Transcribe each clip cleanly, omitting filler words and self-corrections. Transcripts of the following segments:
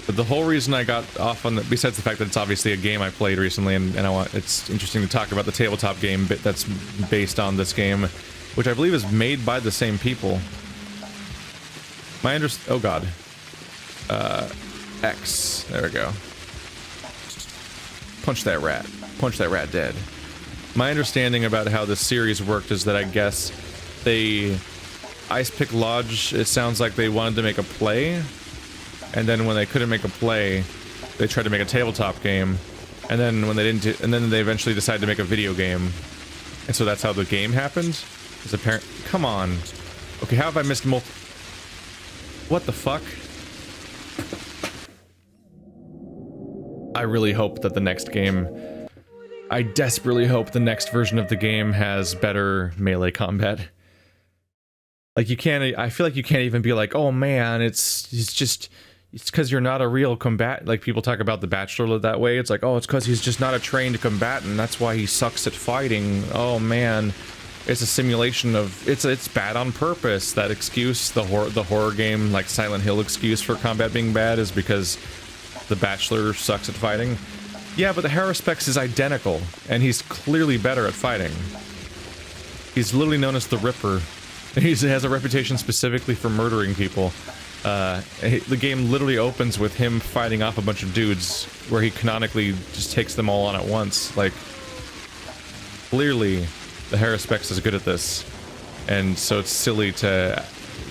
But the whole reason I got off on the, besides the fact that it's obviously a game I played recently, and it's interesting to talk about the tabletop game that's based on this game, which I believe is made by the same people. Oh god. X. There we go. Punch that rat. Punch that rat dead. My understanding about how this series worked is that I guess Ice Pick Lodge, it sounds like they wanted to make a play, and then when they couldn't make a play, they tried to make a tabletop game, and then when they didn't, and then they eventually decided to make a video game, and so that's how the game happened. It's apparent. Come on. Okay, how have I missed What the fuck? I really hope that the next game, I desperately hope the next version of the game has better melee combat. Like, you can't, I feel like you can't even be like, oh man, it's because you're not a real combat. Like, people talk about the Bachelor that way. It's like, oh, it's because he's just not a trained combatant. That's why he sucks at fighting. Oh man, it's a simulation of, it's bad on purpose. That excuse, the horror game, like Silent Hill excuse for combat being bad is because the Bachelor sucks at fighting. Yeah, but the Haruspex is identical, and he's clearly better at fighting. He's literally known as the Ripper. He has a reputation specifically for murdering people. The game literally opens with him fighting off a bunch of dudes, where he canonically just takes them all on at once. Like, clearly, the Haruspex is good at this, and so it's silly to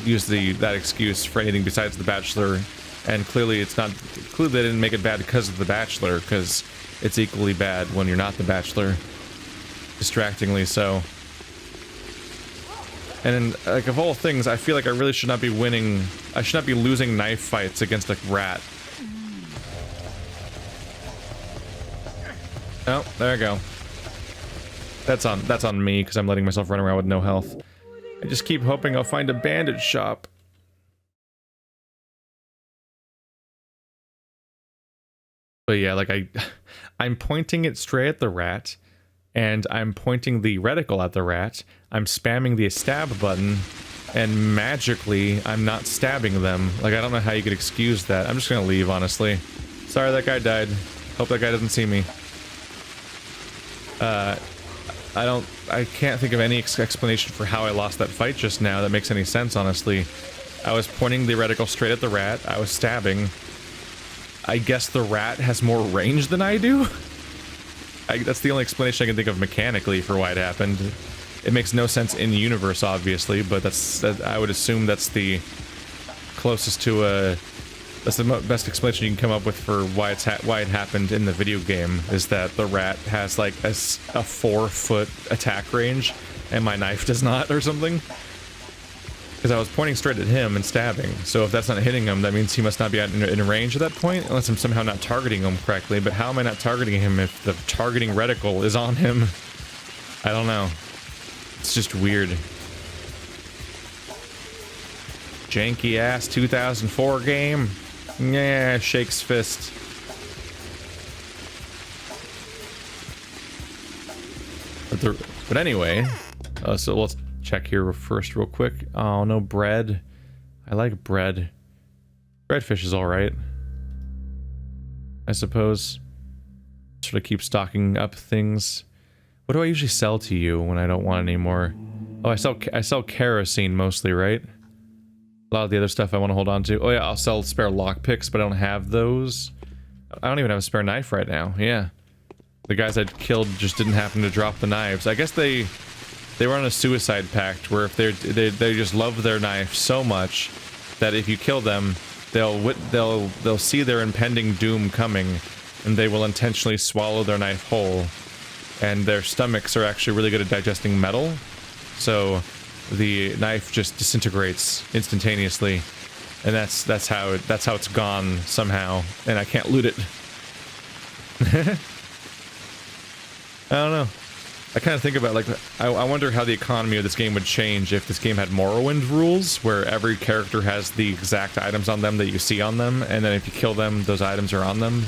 use that excuse for anything besides the Bachelor. And clearly, clearly they didn't make it bad because of the Bachelor, because it's equally bad when you're not the Bachelor. Distractingly so. And like, of all things, I feel like I really should not be winning. I should not be losing knife fights against a rat. Oh, there I go. That's on me, because I'm letting myself run around with no health. I just keep hoping I'll find a bandage shop. But yeah, like I'm pointing it straight at the rat, and I'm pointing the reticle at the rat. I'm spamming the stab button, and magically I'm not stabbing them. Like, I don't know how you could excuse that. I'm just gonna leave, honestly. Sorry that guy died. Hope that guy doesn't see me. I can't think of any explanation for how I lost that fight just now that makes any sense, honestly. I was pointing the reticle straight at the rat. I was stabbing. I guess the rat has more range than I do? That's the only explanation I can think of mechanically for why it happened. It makes no sense in universe, obviously, but I would assume that's the closest to a... That's the best explanation you can come up with for why it happened in the video game, is that the rat has like a 4-foot attack range, and my knife does not, or something. Because I was pointing straight at him and stabbing, so if that's not hitting him, that means he must not be in range at that point, unless I'm somehow not targeting him correctly. But how am I not targeting him if the targeting reticle is on him? I don't know. It's just weird. Janky ass 2004 game. Yeah, shakes fist. But anyway, so let's check here first real quick. Oh, no bread. I like bread. Breadfish is alright, I suppose. Should I keep stocking up things? What do I usually sell to you when I don't want any more? Oh, I sell kerosene mostly, right? A lot of the other stuff I want to hold on to. Oh yeah, I'll sell spare lockpicks, but I don't have those. I don't even have a spare knife right now. Yeah. The guys I'd killed just didn't happen to drop the knives. I guess they were on a suicide pact where if they just love their knife so much that if you kill them, they'll see their impending doom coming, and they will intentionally swallow their knife whole. And their stomachs are actually really good at digesting metal, so the knife just disintegrates instantaneously, and that's how it's gone somehow, and I can't loot it. I don't know. I kind of think about, like, I wonder how the economy of this game would change if this game had Morrowind rules, where every character has the exact items on them that you see on them, and then if you kill them, those items are on them.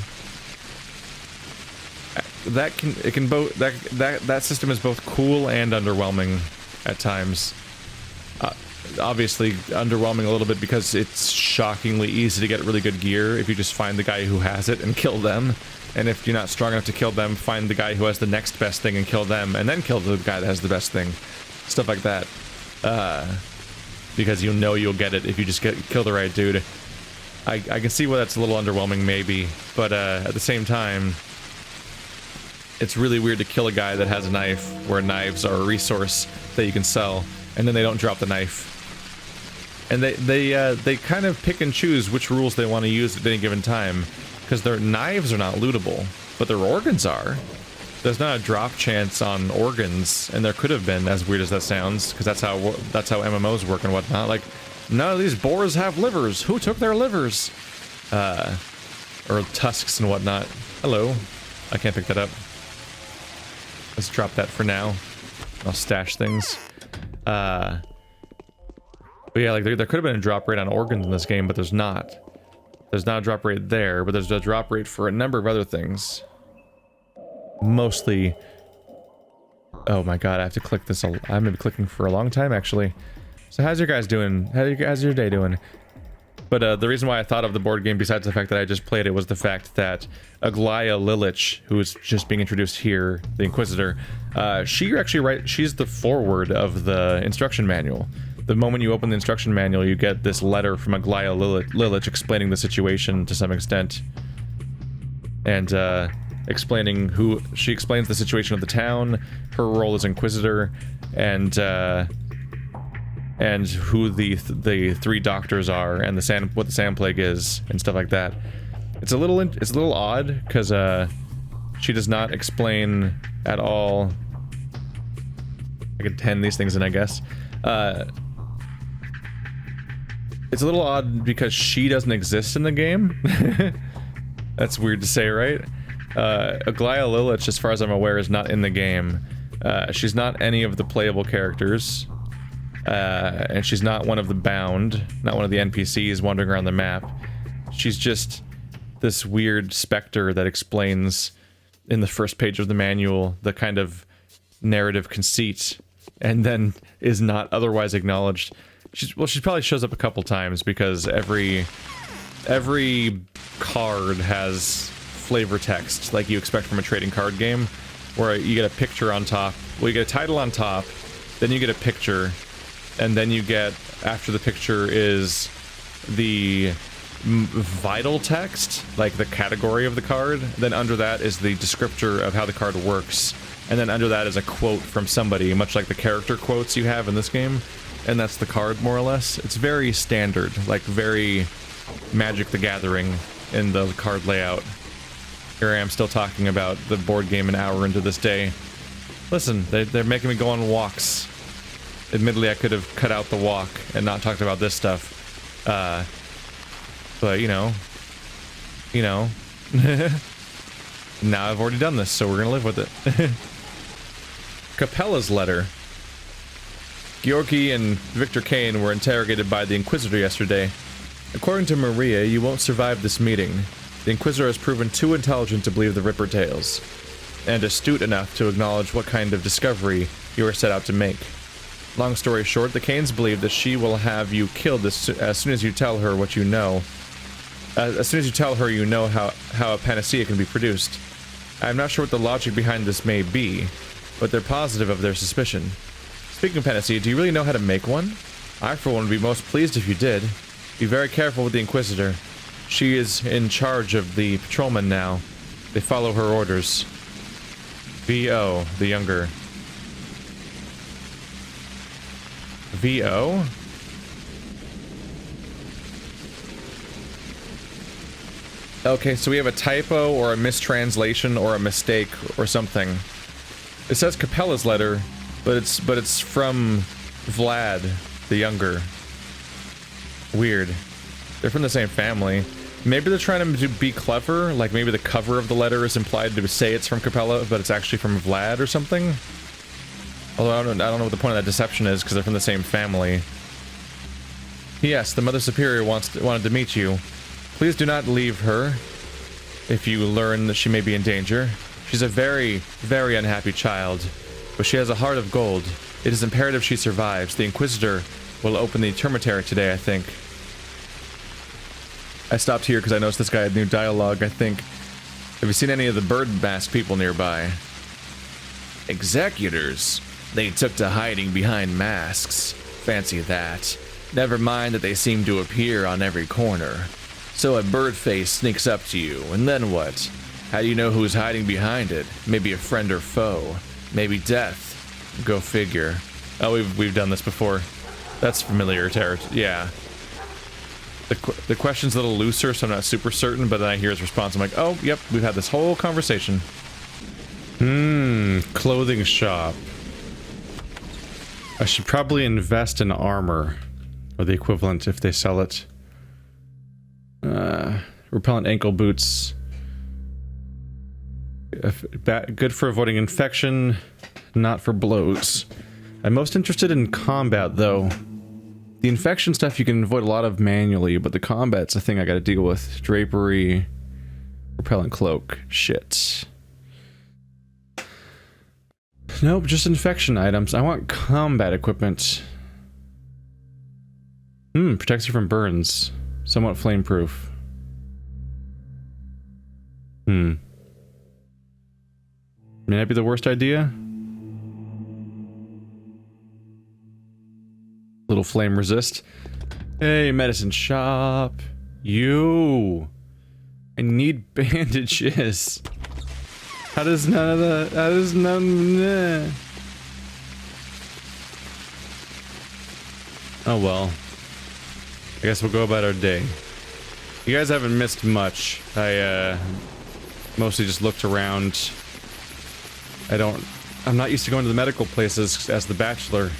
That system is both cool and underwhelming at times. obviously underwhelming a little bit because it's shockingly easy to get really good gear if you just find the guy who has it and kill them. And if you're not strong enough to kill them, find the guy who has the next best thing and kill them, and then kill the guy that has the best thing. Stuff like that. Because you know you'll get it if you just kill the right dude. I can see why that's a little underwhelming, maybe, but at the same time, it's really weird to kill a guy that has a knife, where knives are a resource that you can sell, and then they don't drop the knife. And they kind of pick and choose which rules they want to use at any given time, because their knives are not lootable, but their organs are. There's not a drop chance on organs, and there could have been, as weird as that sounds, because that's how MMOs work and whatnot. Like, none of these boars have livers. Who took their livers? Or tusks and whatnot. Hello. I can't pick that up. Let's drop that for now. I'll stash things. But yeah, like there could have been a drop rate on organs in this game, but there's not. There's not a drop rate there, but there's a drop rate for a number of other things. Mostly... Oh my god, I have to click this. I've been clicking for a long time, actually. So how's your guys doing? How's your day doing? But the reason why I thought of the board game, besides the fact that I just played it, was the fact that Aglaya Lilich, who is just being introduced here, the Inquisitor, she's the foreword of the instruction manual. The moment you open the instruction manual, you get this letter from Aglaya Lilich explaining the situation to some extent. And explaining she explains the situation of the town, her role as Inquisitor, and who the three doctors are, and what the sand plague is, and stuff like that. It's a little odd because she does not explain at all. I could pen these things in, I guess. It's a little odd because she doesn't exist in the game. That's weird to say, right? Aglaya Lilich, as far as I'm aware, is not in the game. She's not any of the playable characters. And she's not one of the bound, not one of the NPCs wandering around the map. She's just this weird specter that explains in the first page of the manual the kind of narrative conceit, and then is not otherwise acknowledged. She probably shows up a couple times because every card has flavor text like you expect from a trading card game, where you get a picture on top. Well, you get a title on top, then you get a picture, and then you get, after the picture is the vital text, like the category of the card. Then under that is the descriptor of how the card works. And then under that is a quote from somebody, much like the character quotes you have in this game. And that's the card, more or less. It's very standard, like very Magic the Gathering in the card layout. Here I am still talking about the board game an hour into this day. Listen, they're making me go on walks. Admittedly, I could have cut out the walk and not talked about this stuff. But, you know. Now I've already done this, so we're gonna live with it. Capella's letter. Georgi and Victor Kane were interrogated by the Inquisitor yesterday. According to Maria, you won't survive this meeting. The Inquisitor has proven too intelligent to believe the Ripper tales, and astute enough to acknowledge what kind of discovery you are set out to make. Long story short, the Kanes believe that she will have you killed as soon as you tell her what you know. As soon as you tell her you know how a panacea can be produced. I'm not sure what the logic behind this may be, but they're positive of their suspicion. Speaking of panacea, do you really know how to make one? I, for one, would be most pleased if you did. Be very careful with the Inquisitor. She is in charge of the patrolmen now. They follow her orders. V.O., the younger. V.O.? Okay, so we have a typo or a mistranslation or a mistake or something. It says Capella's letter, but it's from Vlad, the younger. Weird. They're from the same family. Maybe they're trying to be clever, like maybe the cover of the letter is implied to say it's from Capella, but it's actually from Vlad or something. Although I don't know what the point of that deception is, because they're from the same family. Yes, the Mother Superior wanted to meet you. Please do not leave her if you learn that she may be in danger. She's a very, very unhappy child, but she has a heart of gold. It is imperative she survives. The Inquisitor we'll open the termitary today, I think. I stopped here because I noticed this guy had new dialogue, I think. Have you seen any of the bird mask people nearby? Executors. They took to hiding behind masks. Fancy that. Never mind that they seem to appear on every corner. So a bird face sneaks up to you, and then what? How do you know who's hiding behind it? Maybe a friend or foe. Maybe death. Go figure. Oh, we've done this before. That's familiar territory. Yeah. The question's a little looser, so I'm not super certain, but then I hear his response. I'm like, oh, yep, we've had this whole conversation. Clothing shop. I should probably invest in armor, or the equivalent if they sell it. Repellent ankle boots. Good for avoiding infection, not for blows. I'm most interested in combat, though. The infection stuff you can avoid a lot of manually, but the combat's a thing I gotta deal with. Drapery, repellent cloak, shit. Nope, just infection items. I want combat equipment. Protects you from burns. Somewhat flameproof. May that be the worst idea? Little flame resist. Hey, medicine shop. You. I need bandages. How does none of that? How does none? Oh well. I guess we'll go about our day. You guys haven't missed much. I mostly just looked around. I'm not used to going to the medical places as the Bachelor.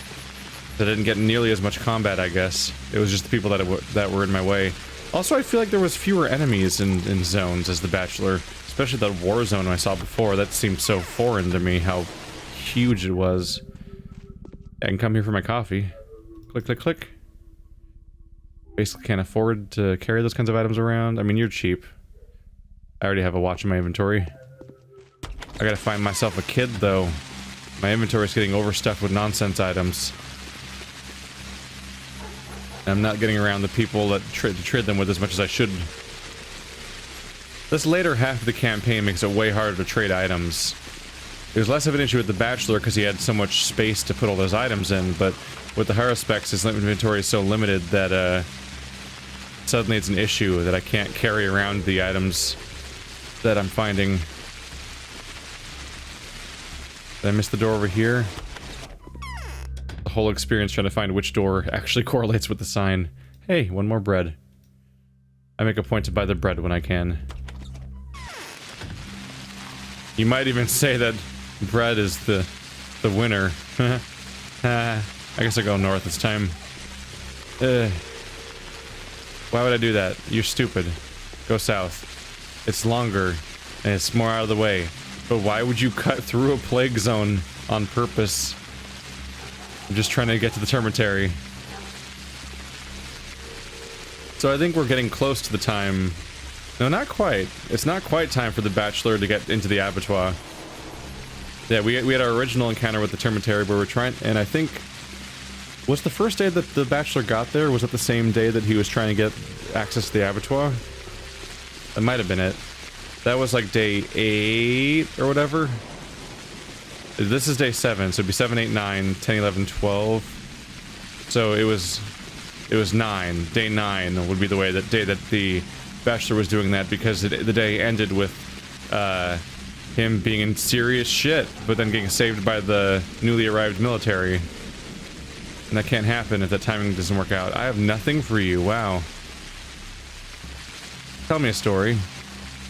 I didn't get nearly as much combat, I guess. It was just the people that were in my way. Also, I feel like there was fewer enemies in zones as the Bachelor. Especially that war zone I saw before. That seemed so foreign to me, how huge it was. I can come here for my coffee. Click, click, click. Basically can't afford to carry those kinds of items around. I mean, you're cheap. I already have a watch in my inventory. I gotta find myself a kid, though. My inventory is getting overstuffed with nonsense items. I'm not getting around the people that trade them with as much as I should. This later half of the campaign makes it way harder to trade items. It was less of an issue with the Bachelor because he had so much space to put all those items in, but with the Haruspex, his inventory is so limited that suddenly it's an issue that I can't carry around the items that I'm finding. Did I miss the door over here? The whole experience trying to find which door actually correlates with the sign. Hey, one more bread. I make a point to buy the bread when I can. You might even say that bread is the winner. I guess I'll go north this time. Why would I do that? You're stupid. Go south. It's longer, and it's more out of the way. But why would you cut through a plague zone on purpose? I'm just trying to get to the termitary. So I think we're getting close to the time. No, not quite. It's not quite time for the Bachelor to get into the abattoir. Yeah, we had our original encounter with the termitary where we're trying, and I think... Was the first day that the Bachelor got there, was it the same day that he was trying to get access to the abattoir? That might have been it. That was like day 8 or whatever. This is day 7, so it'd be 7, 8, 9, 10, 11, 12. So it was 9. Day 9 would be the day that the Bachelor was doing that, because the day ended with him being in serious shit, but then getting saved by the newly arrived military. And that can't happen if that timing doesn't work out. I have nothing for you, wow. Tell me a story.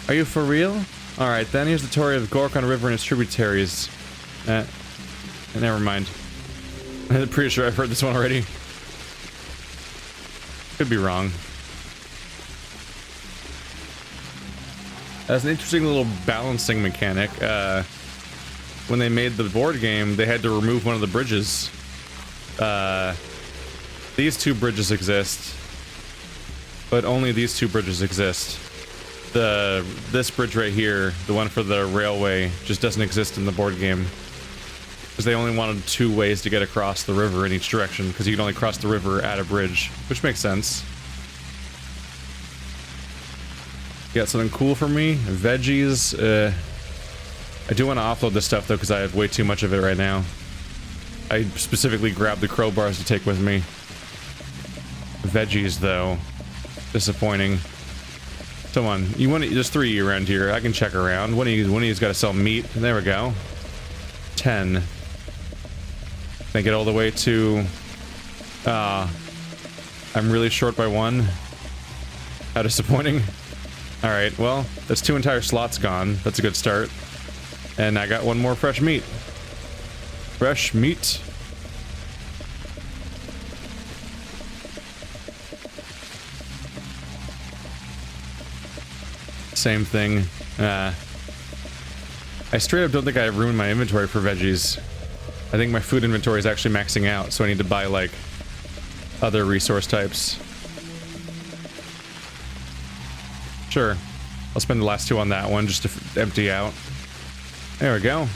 Are you for real? Alright, then here's the story of the Gorkon River and its tributaries. Never mind. I'm pretty sure I've heard this one already. Could be wrong. That's an interesting little balancing mechanic. When they made the board game, they had to remove one of the bridges. These 2 bridges exist, but only these 2 bridges exist. This bridge right here, the one for the railway, just doesn't exist in the board game. because they only wanted 2 ways to get across the river in each direction, because you can only cross the river at a bridge, which makes sense. You got something cool for me? Veggies. I do want to offload this stuff though, because I have way too much of it right now. I specifically grabbed the crowbars to take with me. Veggies though, disappointing. Come on, you want to? There's 3 of you around here. I can check around. One of you's got to sell meat. There we go. 10. Can I get all the way to? I'm really short by 1. How disappointing. All right, well, that's 2 entire slots gone. That's a good start. And I got 1 more fresh meat. Fresh meat. Same thing. I straight up don't think I have room in my inventory for veggies. I think my food inventory is actually maxing out, so I need to buy, like, other resource types. Sure. I'll spend the last 2 on that one just to empty out. There we go.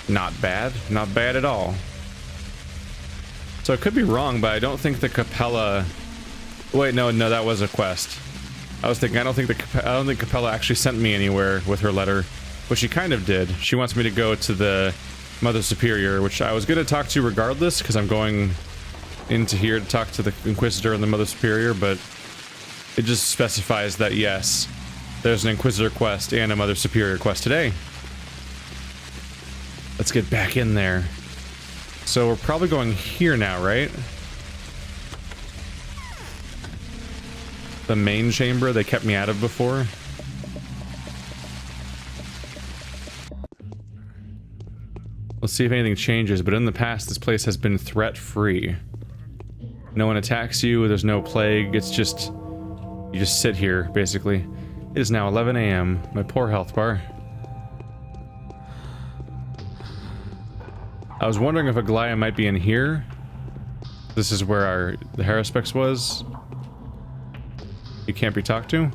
Not bad. Not bad at all. So I could be wrong, but I don't think the Capella... Wait, no, that was a quest. I was thinking, I don't think Capella actually sent me anywhere with her letter, but she kind of did. She wants me to go to the Mother Superior, which I was going to talk to regardless, because I'm going into here to talk to the Inquisitor and the Mother Superior, but it just specifies that, yes, there's an Inquisitor quest and a Mother Superior quest today. Let's get back in there. So we're probably going here now, right? The main chamber they kept me out of before. Let's see if anything changes, but in the past this place has been threat-free. No one attacks you, there's no plague, it's just... you just sit here, basically. It is now 11 AM. My poor health bar. I was wondering if Aglaya might be in here. This is where the Haruspex was. He can't be talked to.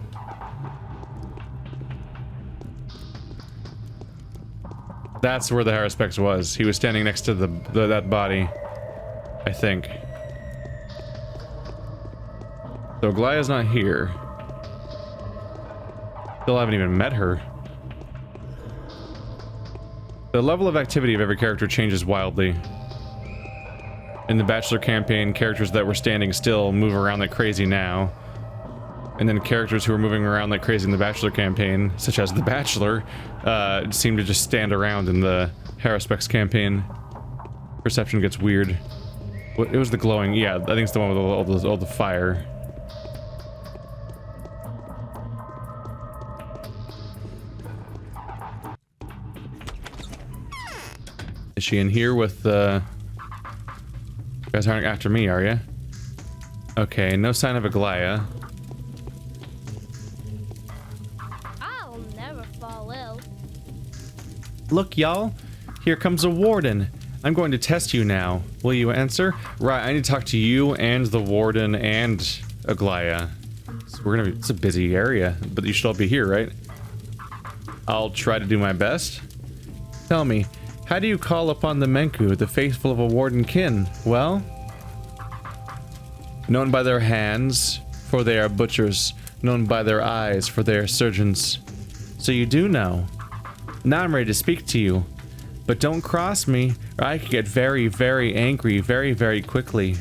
That's where the Haruspex was. He was standing next to that body, I think. So Aglaya's not here. Still haven't even met her. The level of activity of every character changes wildly. In the Bachelor campaign, characters that were standing still move around like crazy now. And then characters who are moving around like crazy in the Bachelor campaign, such as the Bachelor, seem to just stand around in the Haruspex campaign. Perception gets weird. It was the glowing, yeah, I think it's the one with all the fire. Is she in here with the... You guys aren't after me, are you? Okay, no sign of Aglaya. I'll never fall ill. Look, y'all. Here comes a warden. I'm going to test you now. Will you answer? Right, I need to talk to you and the warden and Aglaya. So we're gonna be... It's a busy area, but you should all be here, right? I'll try to do my best. Tell me, how do you call upon the Menku, the faithful of a warden kin? Well... known by their hands, for they are butchers. Known by their eyes, for they are surgeons. So you do know. Now I'm ready to speak to you. But don't cross me, or I could get very, very angry very, very quickly.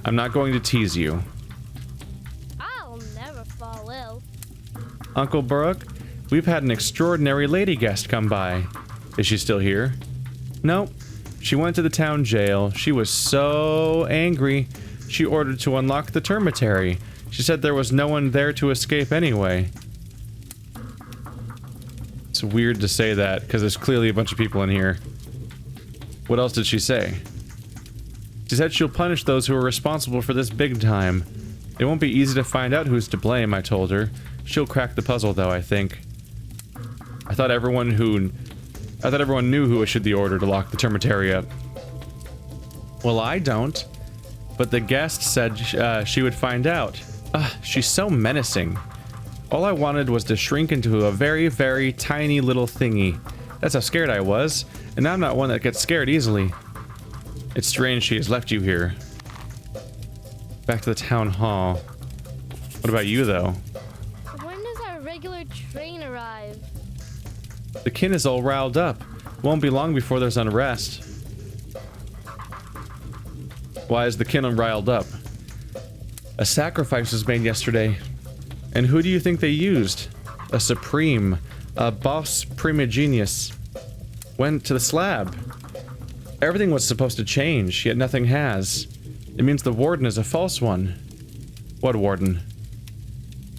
I'm not going to tease you. I'll never fall ill. Uncle Burrock, we've had an extraordinary lady guest come by. Is she still here? Nope. She went to the town jail. She was so angry. She ordered to unlock the termitary. She said there was no one there to escape anyway. It's weird to say that, because there's clearly a bunch of people in here. What else did she say? She said she'll punish those who are responsible for this big time. It won't be easy to find out who's to blame, I told her. She'll crack the puzzle, though, I think. I thought everyone knew who issued the order to lock the termitary up. Well, I don't. But the guest said she would find out. She's so menacing. All I wanted was to shrink into a very, very tiny little thingy. That's how scared I was. and I'm not one that gets scared easily. It's strange she has left you here. Back to the town hall. What about you, though? When does our regular train arrive? The kin is all riled up. Won't be long before there's unrest. Why is the kin riled up? A sacrifice was made yesterday. And who do you think they used? A supreme, a boss primigenius. Went to the slab. Everything was supposed to change, yet nothing has. It means the warden is a false one. What warden?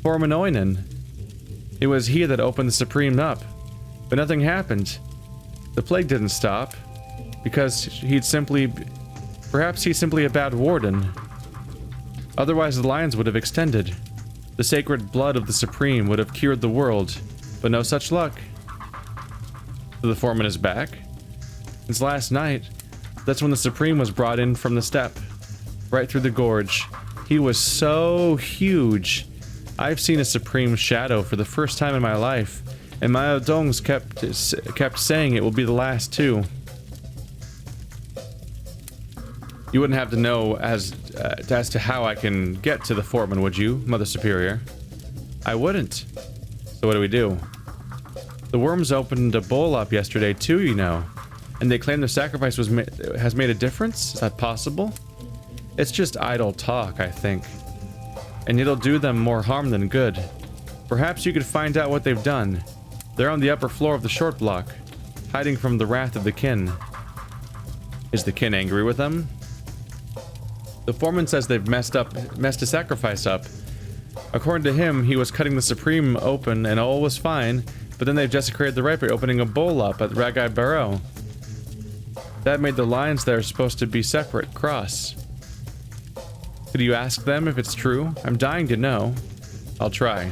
Formanoinen. It was he that opened the supreme up. But nothing happened. The plague didn't stop. Because perhaps he's simply a bad warden. Otherwise the lines would have extended. The sacred blood of the supreme would have cured the world. But no such luck. So the foreman is back? Since last night. That's when the supreme was brought in from the steppe. Right through the gorge. He was so huge. I've seen a supreme shadow for the first time in my life. And my Odongs kept saying it will be the last too. You wouldn't have to know as to how I can get to the foreman, would you, Mother Superior? I wouldn't. So what do? The worms opened a bowl up yesterday too, you know. And they claim the sacrifice has made a difference? Is that possible? It's just idle talk, I think. And it'll do them more harm than good. Perhaps you could find out what they've done. They're on the upper floor of the short block, hiding from the wrath of the kin. Is the kin angry with them? The foreman says they've messed a sacrifice up. According to him, he was cutting the supreme open and all was fine, but then they've desecrated the rite by opening a bowl up at Ragai Barrow. That made the lines that are supposed to be separate cross. Could you ask them if it's true? I'm dying to know. I'll try.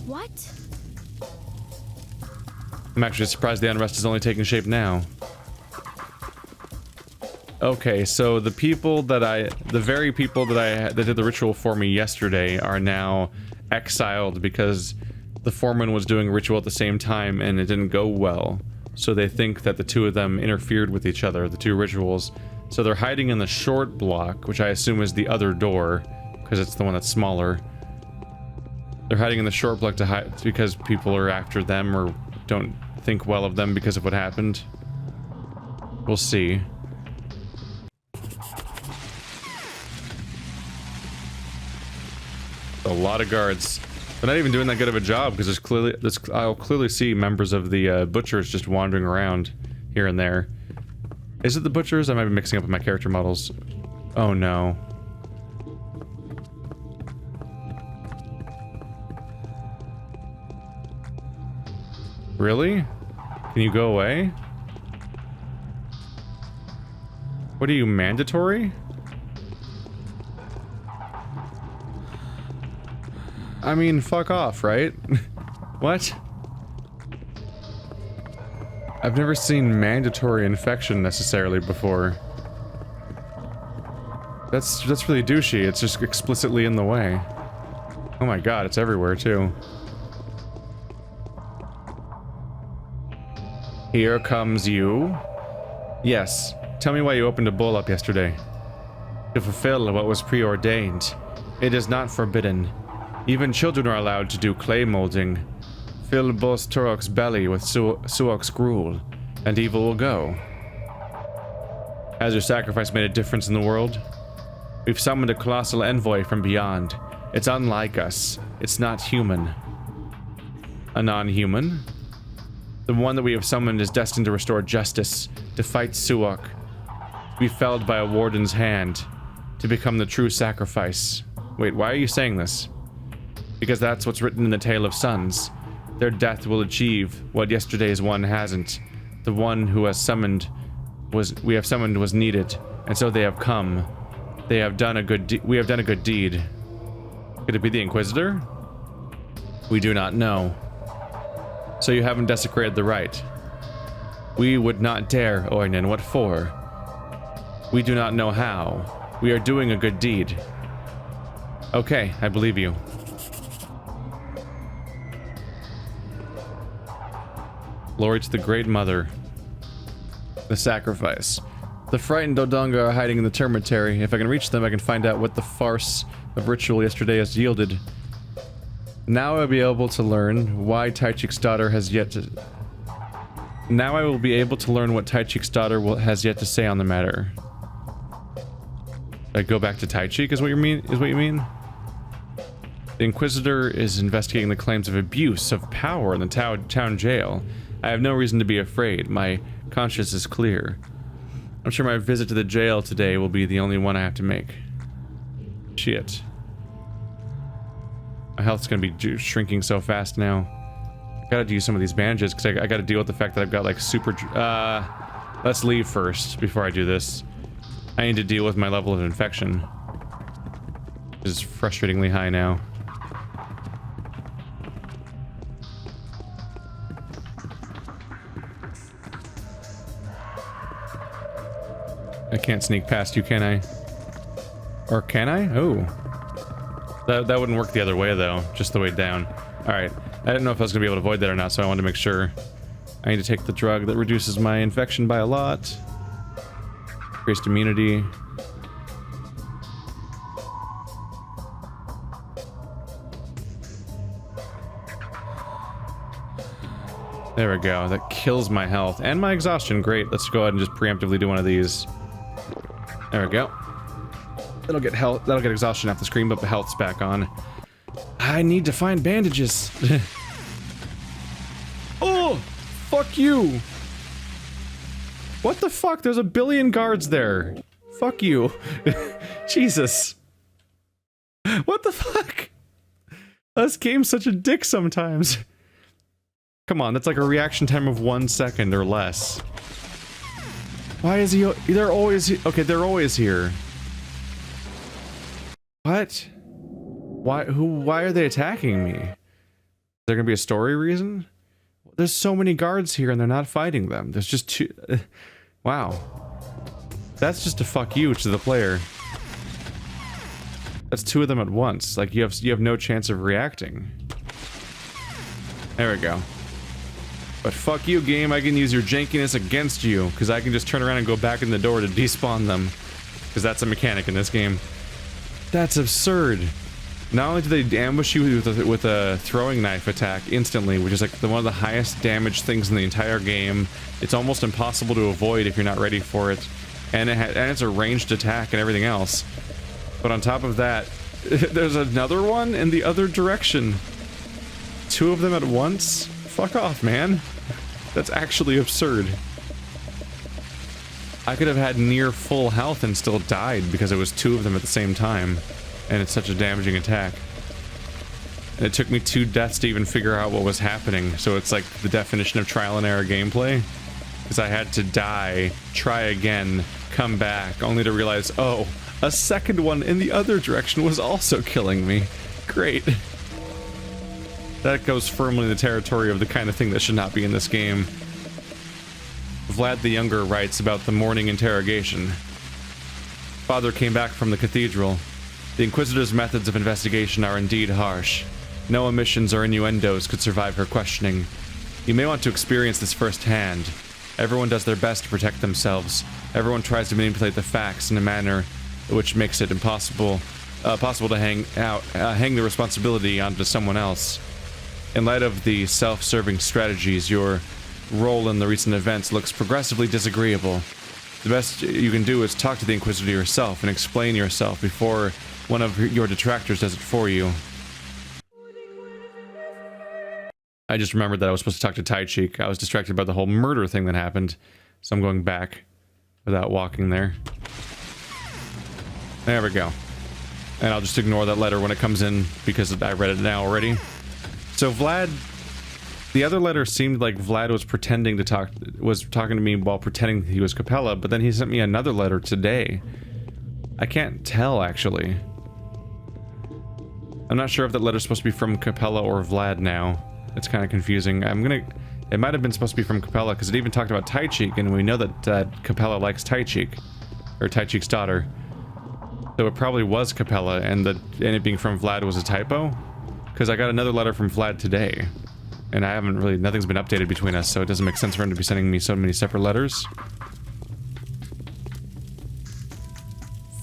What? I'm actually surprised the unrest is only taking shape now. Okay, so the very people that did the ritual for me yesterday are now exiled because the foreman was doing a ritual at the same time and it didn't go well. So they think that the two of them interfered with each other, the two rituals. So they're hiding in the short block, which I assume is the other door, because it's the one that's smaller. They're hiding in the short block to hide because people are after them or don't think well of them because of what happened. We'll see. A lot of guards. They're not even doing that good of a job because I'll clearly see members of the butchers just wandering around here and there. Is it the butchers? I might be mixing up with my character models. Oh no. Really? Can you go away? What are you, mandatory? I mean, fuck off, right? What? I've never seen mandatory infection necessarily before. That's really douchey. It's just explicitly in the way. Oh my god, it's everywhere too. Here comes you. Yes, tell me why you opened a bowl up yesterday. To fulfill what was preordained. It is not forbidden. Even children are allowed to do clay molding. Fill Bos Turok's belly with Suok's gruel, and evil will go. Has your sacrifice made a difference in the world? We've summoned a colossal envoy from beyond. It's unlike us. It's not human. A non-human? The one that we have summoned is destined to restore justice, to fight Suok, to be felled by a warden's hand, to become the true sacrifice. Wait, why are you saying this? Because that's what's written in the Tale of Sons. Their death will achieve what yesterday's one hasn't. The one who we have summoned was needed, and so they have come. We have done a good deed. Could it be the Inquisitor? We do not know. So you haven't desecrated the rite. We would not dare, Oinen. What for? We do not know how. We are doing a good deed. Okay, I believe you. Glory to the Great Mother. The sacrifice. The frightened Dodonga are hiding in the termitary. If I can reach them, I can find out what the farce of ritual yesterday has yielded. Now I'll be able to learn why Taichik's daughter has yet to... Now I will be able to learn what Taichik's daughter has yet to say on the matter. Like, go back to Taichik is what you mean? The Inquisitor is investigating the claims of abuse of power in the town jail. I have no reason to be afraid. My conscience is clear. I'm sure my visit to the jail today will be the only one I have to make. Shit. My health's gonna be shrinking so fast now. I gotta use some of these bandages because I gotta deal with the fact that I've got like super... let's leave first before I do this. I need to deal with my level of infection. Which is frustratingly high now. I can't sneak past you, can I? Or can I? Oh. That wouldn't work the other way, though. Just the way down. Alright. I didn't know if I was going to be able to avoid that or not, so I wanted to make sure. I need to take the drug that reduces my infection by a lot. Increased immunity. There we go. That kills my health. And my exhaustion. Great. Let's go ahead and just preemptively do one of these. There we go. That'll get health. That'll get exhaustion off the screen, but the health's back on. I need to find bandages. Oh, fuck you. What the fuck? There's a billion guards there. Fuck you. Jesus. What the fuck? This game's such a dick sometimes. Come on, that's like a reaction time of 1 second or less. Why is he? They're always... Okay, they're always here. What? Why? Why are they attacking me? Is there gonna be a story reason? There's so many guards here and they're not fighting them. There's just two... Wow. That's just a fuck you to the player. That's two of them at once. Like, you have no chance of reacting. There we go. But fuck you, game, I can use your jankiness against you, because I can just turn around and go back in the door to despawn them. Because that's a mechanic in this game. That's absurd. Not only do they ambush you with a throwing knife attack instantly, which is like one of the highest damage things in the entire game. It's almost impossible to avoid if you're not ready for it. And it's a ranged attack and everything else. But on top of that, there's another one in the other direction. Two of them at once? Fuck off, man. That's actually absurd. I could have had near full health and still died because it was two of them at the same time. And it's such a damaging attack. And it took me 2 deaths to even figure out what was happening. So it's like the definition of trial and error gameplay. Because I had to die, try again, come back, only to realize, oh, a second one in the other direction was also killing me. Great. That goes firmly in the territory of the kind of thing that should not be in this game. Vlad the Younger writes about the morning interrogation. Father came back from the cathedral. The Inquisitor's methods of investigation are indeed harsh. No omissions or innuendos could survive her questioning. You may want to experience this firsthand. Everyone does their best to protect themselves. Everyone tries to manipulate the facts in a manner which makes it possible to hang the responsibility onto someone else. In light of the self-serving strategies, your role in the recent events looks progressively disagreeable. The best you can do is talk to the Inquisitor yourself and explain yourself before one of your detractors does it for you. I just remembered that I was supposed to talk to Taichik. I was distracted by the whole murder thing that happened, so I'm going back without walking there. There we go. And I'll just ignore that letter when it comes in because I read it now already. So Vlad, the other letter seemed like Vlad was pretending to talking to me while pretending he was Capella, but then he sent me another letter today. I can't tell, actually. I'm not sure if that letter's supposed to be from Capella or Vlad now. It's kind of confusing. It might have been supposed to be from Capella because it even talked about Taichik, and we know that Capella likes Taichik, or Taichik's daughter. So it probably was Capella, and it being from Vlad was a typo. Because I got another letter from Vlad today. And I haven't really, nothing's been updated between us, so it doesn't make sense for him to be sending me so many separate letters.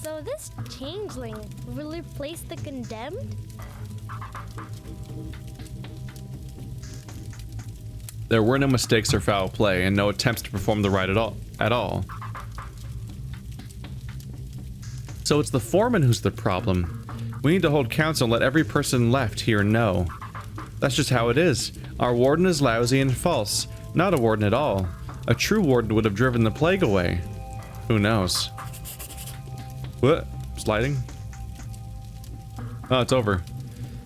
So this changeling will replace the condemned? There were no mistakes or foul play, and no attempts to perform the rite at all. So it's the foreman who's the problem. We need to hold council and let every person left here know. That's just how it is. Our warden is lousy and false. Not a warden at all. A true warden would have driven the plague away. Who knows? What? Sliding? Oh, it's over.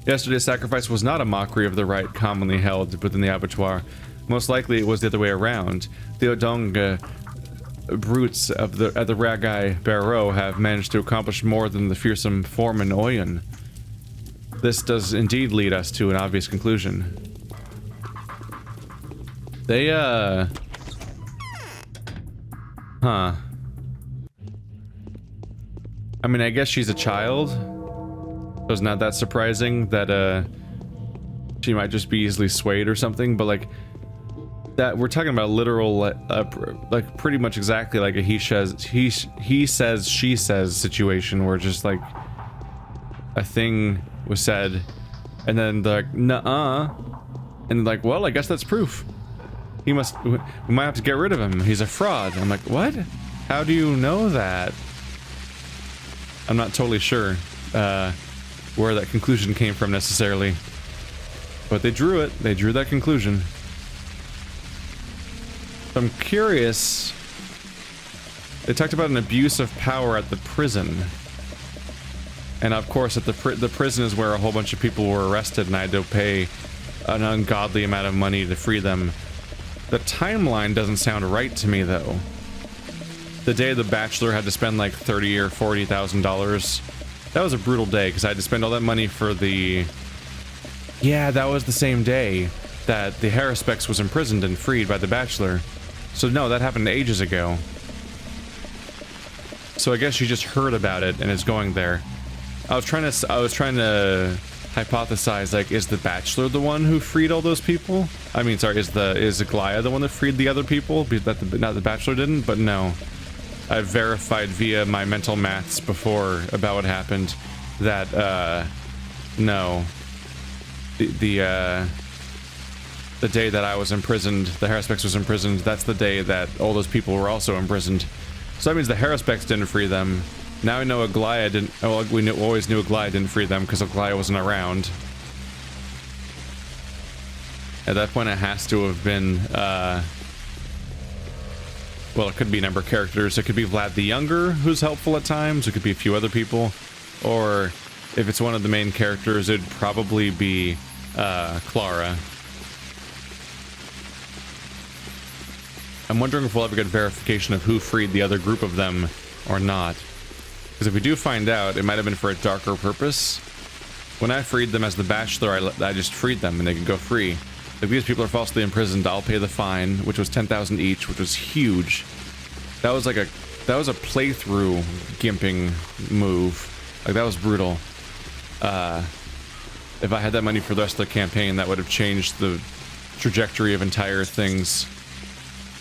Yesterday's sacrifice was not a mockery of the rite commonly held within the abattoir. Most likely it was the other way around. The Odong brutes of the Ragai Barrow have managed to accomplish more than the fearsome foreman Oyen. This does indeed lead us to an obvious conclusion. They, Huh. I mean, I guess she's a child. So it's not that surprising that, she might just be easily swayed or something, but like, that we're talking about literal, like pretty much exactly like a he says, she says situation where just like a thing was said and then they're like, nuh-uh, and like, well, I guess that's proof. We might have to get rid of him. He's a fraud. I'm like, what? How do you know that? I'm not totally sure where that conclusion came from necessarily, but they drew it. They drew that conclusion. I'm curious. They talked about an abuse of power at the prison, and of course, at the prison is where a whole bunch of people were arrested, and I had to pay an ungodly amount of money to free them. The timeline doesn't sound right to me, though. The day the Bachelor had to spend like $30,000 or $40,000. That was a brutal day because I had to spend all that money for the. Yeah, that was the same day that the Haruspex was imprisoned and freed by the Bachelor. So no, that happened ages ago. So I guess she just heard about it and is going there. I was trying to hypothesize, like, is the Bachelor the one who freed all those people? I mean, sorry, is Aglaya the one that freed the other people? Not the Bachelor didn't, but no. I've verified via my mental maths before about what happened that, no. The day that I was imprisoned, the Haruspex was imprisoned, that's the day that all those people were also imprisoned. So that means the Haruspex didn't free them. Now we know Aglaya didn't. Well, always knew Aglaya didn't free them because Aglaya wasn't around. At that point, it has to have been. Well, it could be a number of characters. It could be Vlad the Younger, who's helpful at times. It could be a few other people, or if it's one of the main characters, it'd probably be Clara. I'm wondering if we'll ever get verification of who freed the other group of them or not. Because if we do find out, it might have been for a darker purpose. When I freed them as the Bachelor, I just freed them and they could go free. If these people are falsely imprisoned, I'll pay the fine, which was 10,000 each, which was huge. That was like a playthrough gimping move. Like, that was brutal. If I had that money for the rest of the campaign, that would have changed the trajectory of entire things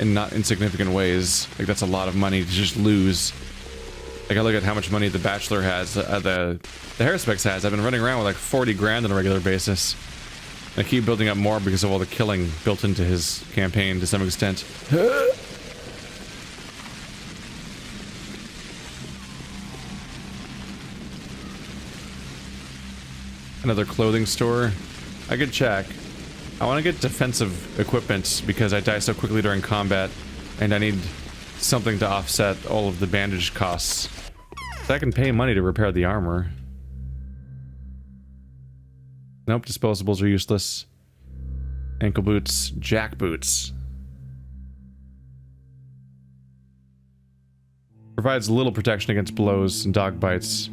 in not insignificant ways. Like, that's a lot of money to just lose. Like, I look at how much money the Bachelor has, the Haruspex has. I've been running around with like 40 grand on a regular basis. I keep building up more because of all the killing built into his campaign to some extent. Another clothing store. I could check. I want to get defensive equipment because I die so quickly during combat, and I need something to offset all of the bandage costs. So I can pay money to repair the armor. Nope, disposables are useless. Ankle boots, jack boots. Provides little protection against blows and dog bites.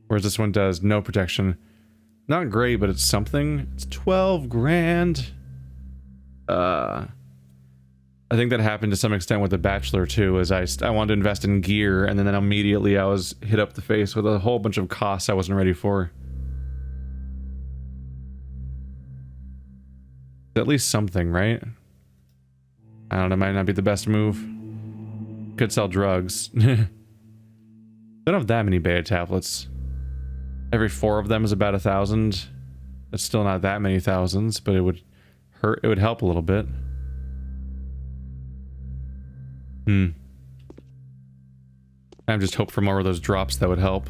Whereas this one does no protection. Not great, but it's something. It's 12 grand. I think that happened to some extent with the Bachelor too, as I wanted to invest in gear, and then immediately I was hit up the face with a whole bunch of costs I wasn't ready for. At least something, right? I don't know, might not be the best move. Could sell drugs. Don't have that many beta tablets. Every 4 of them is about 1,000. That's still not that many thousands, but it would hurt. It would help a little bit. I just hope for more of those drops that would help.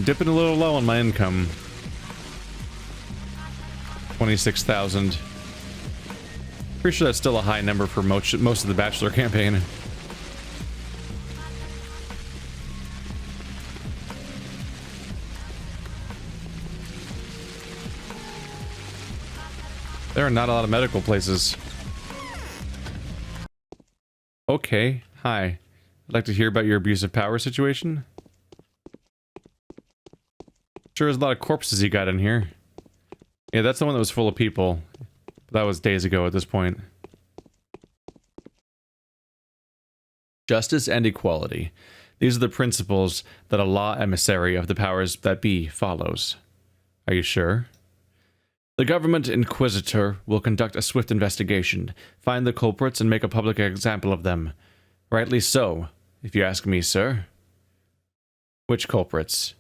Dipping a little low on my income. 26,000. Pretty sure that's still a high number for most of the Bachelor campaign. There are not a lot of medical places. Okay, hi. I'd like to hear about your abuse of power situation. Sure, there's a lot of corpses you got in here. Yeah, that's the one that was full of people. That was days ago at this point. Justice and equality. These are the principles that a law emissary of the powers that be follows. Are you sure? The government inquisitor will conduct a swift investigation, find the culprits, and make a public example of them. Rightly so, if you ask me, sir. Which culprits?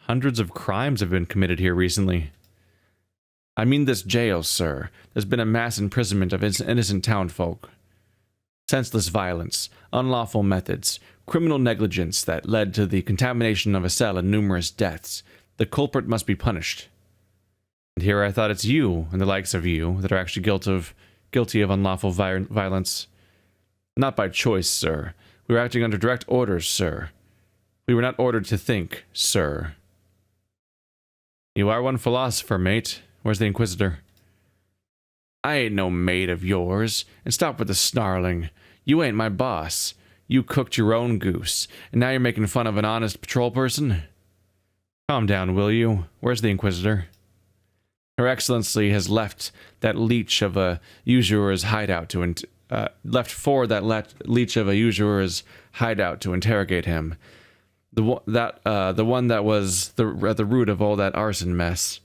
Hundreds of crimes have been committed here recently. I mean this jail, sir. There's been a mass imprisonment of innocent townfolk. Senseless violence, unlawful methods, criminal negligence that led to the contamination of a cell and numerous deaths. The culprit must be punished. And here I thought it's you, and the likes of you, that are actually guilty of unlawful violence. Not by choice, sir. We were acting under direct orders, sir. We were not ordered to think, sir. You are one philosopher, mate. Where's the Inquisitor? I ain't no mate of yours, and stop with the snarling. You ain't my boss. You cooked your own goose, and now you're making fun of an honest patrol person? Calm down, will you? Where's the Inquisitor? Her Excellency has left that leech of a usurer's hideout to leech of a usurer's hideout to interrogate him. The one that was at the root of all that arson mess.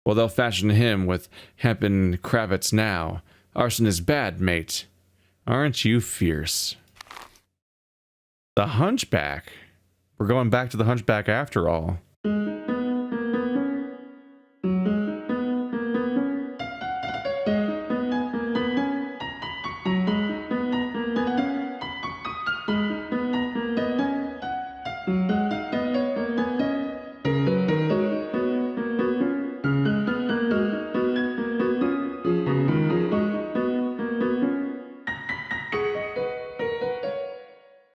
Well, they'll fashion him with hempen cravats now. Arson is bad, mate. Aren't you fierce? The Hunchback. We're going back to the Hunchback after all.